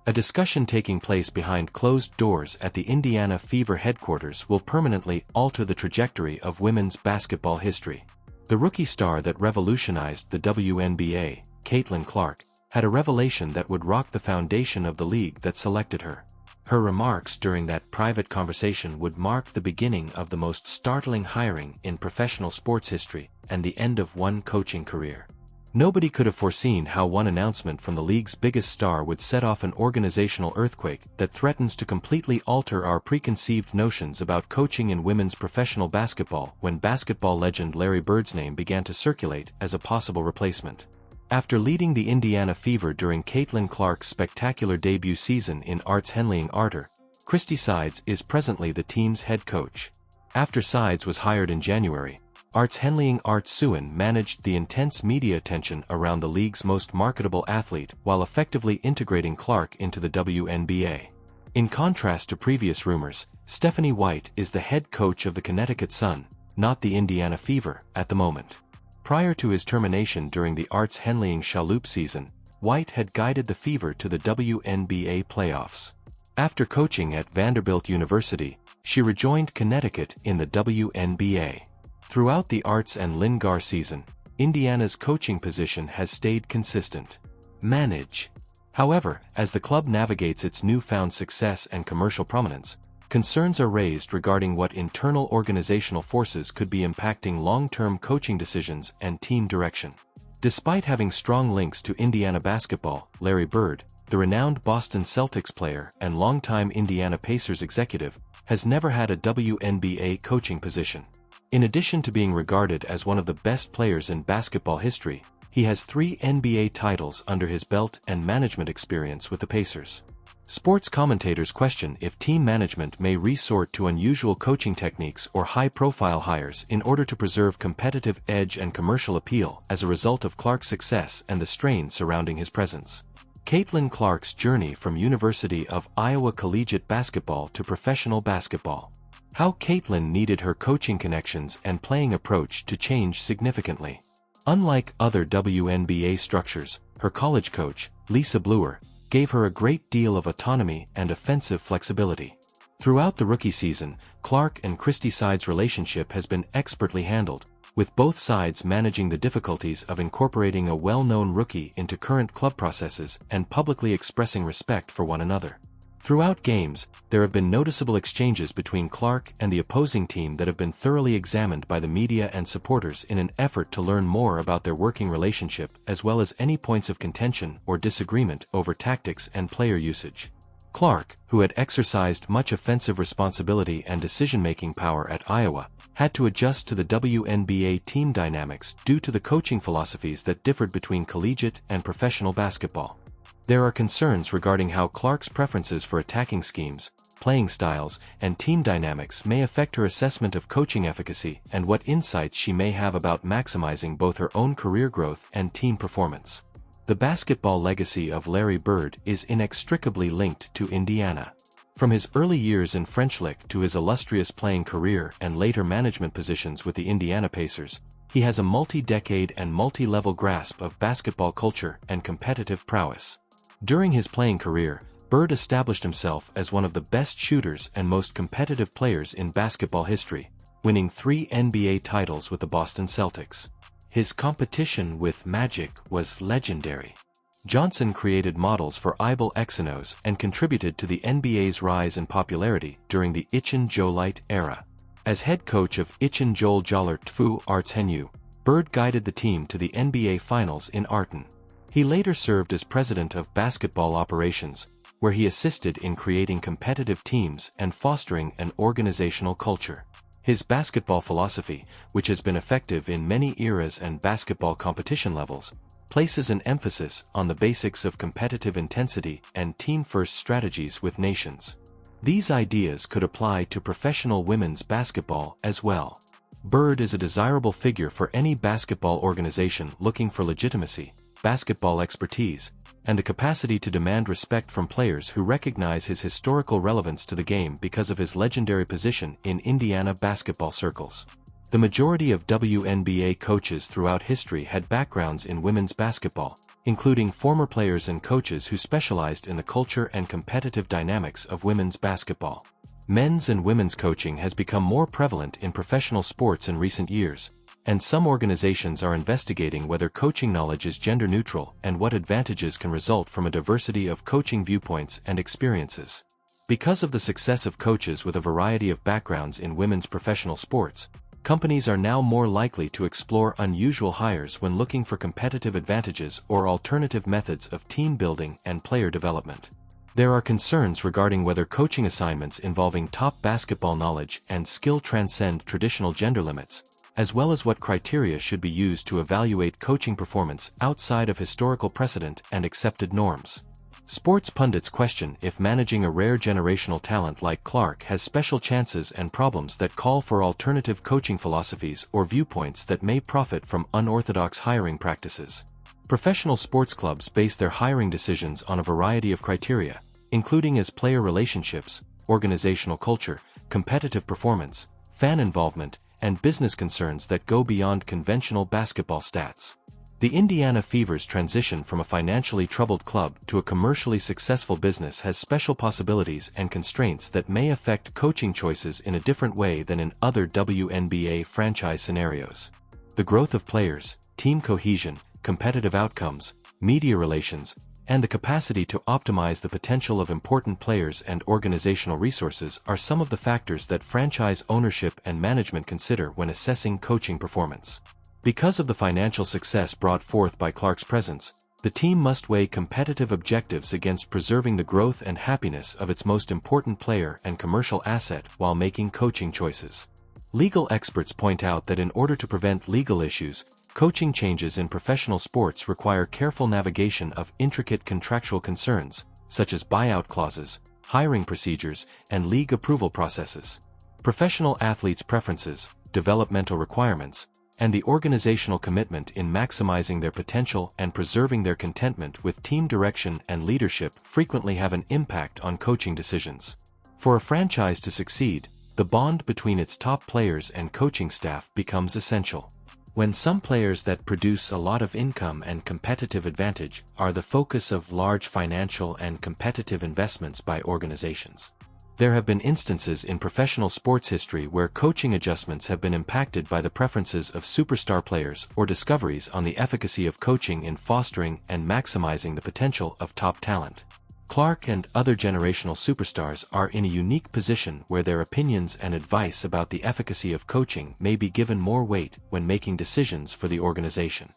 A discussion taking place behind closed doors at the Indiana Fever headquarters will permanently alter the trajectory of women's basketball history. The rookie star that revolutionized the WNBA, Caitlin Clark, had a revelation that would rock the foundation of the league that selected her. Her remarks during that private conversation would mark the beginning of the most startling hiring in professional sports history and the end of one coaching career. Nobody could have foreseen how one announcement from the league's biggest star would set off an organizational earthquake that threatens to completely alter our preconceived notions about coaching in women's professional basketball when basketball legend Larry Bird's name began to circulate as a possible replacement. After leading the Indiana Fever during Caitlin Clark's spectacular debut season in Arts Henleying Arter, Christy Sides is presently the team's head coach. After Sides was hired in January, Arts Henleying Art Suin managed the intense media attention around the league's most marketable athlete while effectively integrating Clark into the WNBA. In contrast to previous rumors, Stephanie White is the head coach of the Connecticut Sun, not the Indiana Fever, at the moment. Prior to his termination during the Arts Henleying Chaloupe season, White had guided the Fever to the WNBA playoffs. After coaching at Vanderbilt University, she rejoined Connecticut in the WNBA. Throughout the Arts and Lindgar season, Indiana's coaching position has stayed consistent. Manage. However, as the club navigates its newfound success and commercial prominence, concerns are raised regarding what internal organizational forces could be impacting long-term coaching decisions and team direction. Despite having strong links to Indiana basketball, Larry Bird, the renowned Boston Celtics player and longtime Indiana Pacers executive, has never had a WNBA coaching position. In addition to being regarded as one of the best players in basketball history, he has 3 NBA titles under his belt and management experience with the Pacers. Sports commentators question if team management may resort to unusual coaching techniques or high-profile hires in order to preserve competitive edge and commercial appeal as a result of Clark's success and the strain surrounding his presence. Caitlin Clark's journey from University of Iowa collegiate basketball to professional basketball. How Caitlin needed her coaching connections and playing approach to change significantly. Unlike other WNBA structures, her college coach, Lisa Bluer, gave her a great deal of autonomy and offensive flexibility. Throughout the rookie season, Clark and Christy Sides' relationship has been expertly handled, with both sides managing the difficulties of incorporating a well-known rookie into current club processes and publicly expressing respect for one another. Throughout games, there have been noticeable exchanges between Clark and the opposing team that have been thoroughly examined by the media and supporters in an effort to learn more about their working relationship as well as any points of contention or disagreement over tactics and player usage. Clark, who had exercised much offensive responsibility and decision-making power at Iowa, had to adjust to the WNBA team dynamics due to the coaching philosophies that differed between collegiate and professional basketball. There are concerns regarding how Clark's preferences for attacking schemes, playing styles, and team dynamics may affect her assessment of coaching efficacy and what insights she may have about maximizing both her own career growth and team performance. The basketball legacy of Larry Bird is inextricably linked to Indiana. From his early years in French Lick to his illustrious playing career and later management positions with the Indiana Pacers, he has a multi-decade and multi-level grasp of basketball culture and competitive prowess. During his playing career, Bird established himself as one of the best shooters and most competitive players in basketball history, winning 3 NBA titles with the Boston Celtics. His competition with Magic was legendary. Johnson created models for Ibel Exynos and contributed to the NBA's rise in popularity during the Ichin Jolight era. As head coach of Ichin Jol Jollert Tfu Arts Henu, Bird guided the team to the NBA Finals in Arton. He later served as president of basketball operations, where he assisted in creating competitive teams and fostering an organizational culture. His basketball philosophy, which has been effective in many eras and basketball competition levels, places an emphasis on the basics of competitive intensity and team-first strategies with nations. These ideas could apply to professional women's basketball as well. Bird is a desirable figure for any basketball organization looking for legitimacy, basketball expertise, and the capacity to demand respect from players who recognize his historical relevance to the game because of his legendary position in Indiana basketball circles. The majority of WNBA coaches throughout history had backgrounds in women's basketball, including former players and coaches who specialized in the culture and competitive dynamics of women's basketball. Men's and women's coaching has become more prevalent in professional sports in recent years, and some organizations are investigating whether coaching knowledge is gender neutral and what advantages can result from a diversity of coaching viewpoints and experiences. Because of the success of coaches with a variety of backgrounds in women's professional sports, companies are now more likely to explore unusual hires when looking for competitive advantages or alternative methods of team building and player development. There are concerns regarding whether coaching assignments involving top basketball knowledge and skill transcend traditional gender limits, as well as what criteria should be used to evaluate coaching performance outside of historical precedent and accepted norms. Sports pundits question if managing a rare generational talent like Clark has special chances and problems that call for alternative coaching philosophies or viewpoints that may profit from unorthodox hiring practices. Professional sports clubs base their hiring decisions on a variety of criteria, including as player relationships, organizational culture, competitive performance, fan involvement, and business concerns that go beyond conventional basketball stats. The Indiana Fever's transition from a financially troubled club to a commercially successful business has special possibilities and constraints that may affect coaching choices in a different way than in other WNBA franchise scenarios. The growth of players, team cohesion, competitive outcomes, media relations, and the capacity to optimize the potential of important players and organizational resources are some of the factors that franchise ownership and management consider when assessing coaching performance. Because of the financial success brought forth by Clark's presence, the team must weigh competitive objectives against preserving the growth and happiness of its most important player and commercial asset while making coaching choices. Legal experts point out that in order to prevent legal issues, coaching changes in professional sports require careful navigation of intricate contractual concerns, such as buyout clauses, hiring procedures, and league approval processes. Professional athletes' preferences, developmental requirements, and the organizational commitment in maximizing their potential and preserving their contentment with team direction and leadership frequently have an impact on coaching decisions. For a franchise to succeed, the bond between its top players and coaching staff becomes essential. When some players that produce a lot of income and competitive advantage are the focus of large financial and competitive investments by organizations. There have been instances in professional sports history where coaching adjustments have been impacted by the preferences of superstar players or discoveries on the efficacy of coaching in fostering and maximizing the potential of top talent. Clark and other generational superstars are in a unique position where their opinions and advice about the efficacy of coaching may be given more weight when making decisions for the organization.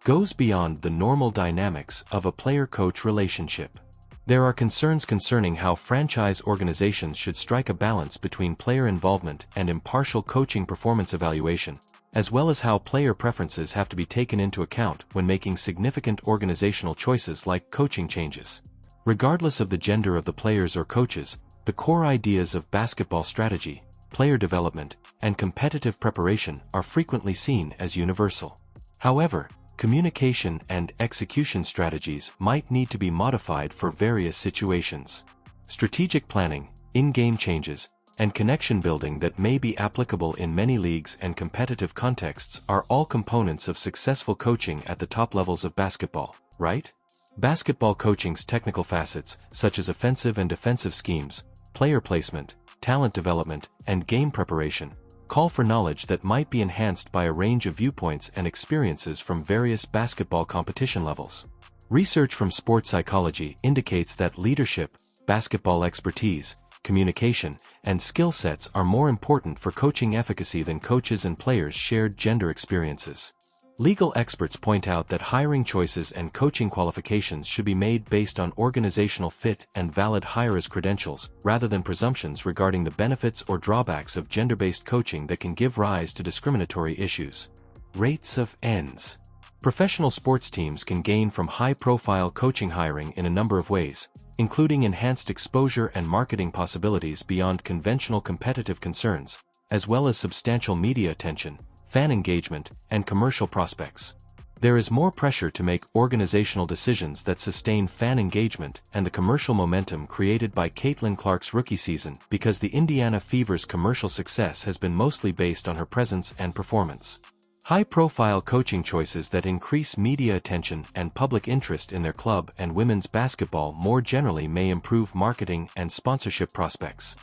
Goes beyond the normal dynamics of a player-coach relationship. There are concerns concerning how franchise organizations should strike a balance between player involvement and impartial coaching performance evaluation, as well as how player preferences have to be taken into account when making significant organizational choices like coaching changes. Regardless of the gender of the players or coaches, the core ideas of basketball strategy, player development, and competitive preparation are frequently seen as universal. However, communication and execution strategies might need to be modified for various situations. Strategic planning, in-game changes, and connection building that may be applicable in many leagues and competitive contexts are all components of successful coaching at the top levels of basketball, right? Basketball coaching's technical facets, such as offensive and defensive schemes, player placement, talent development, and game preparation, call for knowledge that might be enhanced by a range of viewpoints and experiences from various basketball competition levels. Research from sports psychology indicates that leadership, basketball expertise, communication, and skill sets are more important for coaching efficacy than coaches and players' shared gender experiences. Legal experts point out that hiring choices and coaching qualifications should be made based on organizational fit and valid hirers' credentials, rather than presumptions regarding the benefits or drawbacks of gender-based coaching that can give rise to discriminatory issues. Rates of ends. Professional sports teams can gain from high-profile coaching hiring in a number of ways, including enhanced exposure and marketing possibilities beyond conventional competitive concerns, as well as substantial media attention, fan engagement, and commercial prospects. There is more pressure to make organizational decisions that sustain fan engagement and the commercial momentum created by Caitlin Clark's rookie season because the Indiana Fever's commercial success has been mostly based on her presence and performance. High-profile coaching choices that increase media attention and public interest in their club and women's basketball more generally may improve marketing and sponsorship prospects.